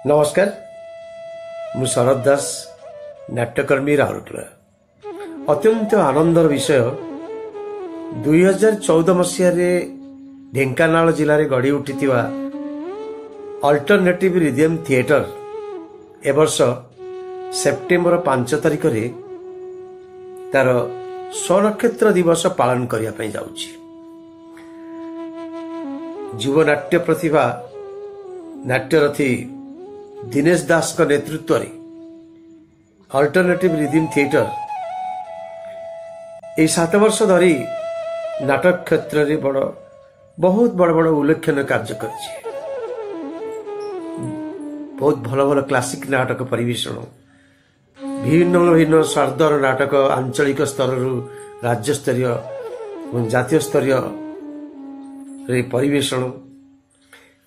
नमस्कार मु शरद दास नाट्यकर्मी राउरकेला। अत्यंत आनंदर विषय 2014 मसीह ढेंकानाल जिले में गढ़ी उठी अल्टरनेटिव रिदम थिएटर ए वर्ष सेप्टेम्बर 5 तारिख रे तार स्वनक्षत्र दिवस पालन करने जाउछि। युव नाट्य प्रतिभा नाट्यरथी दिनेश दास का नेतृत्व रे अल्टरनेटिव रिदम थिएटर ए 7 वर्ष धरी नाटक क्षेत्र रे बहुत बड़ बड़ उल्लेखनीय कार्य करिछि। बहुत भल भल क्लासिक नाटक परिवेषण, भिन्न भिन्न स्वादर नाटक आंचलिक स्तर राज्य स्तरीय और जातीय स्तरीय परिवेषण,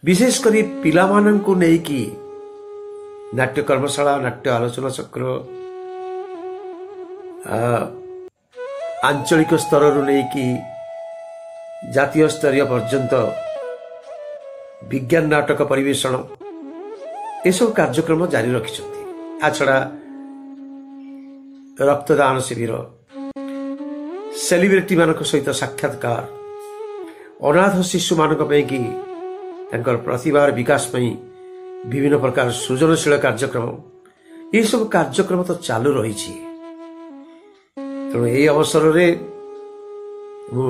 विशेषकर पिला माननकु नेकी नाट्य कर्मशाला, नाट्य आलोचना चक्र, आंचलिक स्तर नेकी जातीय स्तरीय पर्यंत विज्ञान नाटक परिवेषण एसब कार्यक्रम जारी रखिछन्ति। आछड़ा रक्तदान शिविर, सेलिब्रिटी मानक सहित साक्षात्कार, अनाथ शिशु मानक पैकी तांकर प्रतिभार विकास पई विभिन्न प्रकार सृजनशील कार्यक्रम, ये सब कार्यक्रम तो चालू रही। तेणु यही अवसर रे मु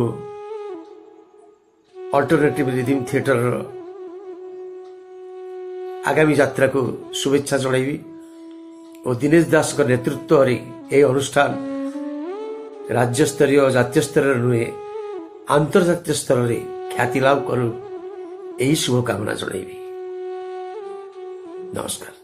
अल्टरनेटिव रिदम थिएटर आगामी यात्रा को शुभेच्छा जणाइबी और दिनेश दास का नेतृत्व रे यह अनुष्ठान राज्य स्तरीय जातीय स्तर नुहे अंतर्जातीय स्तर रे ख्याति लाभ करू यही शुभकामना जणाइबी। नमस्कार।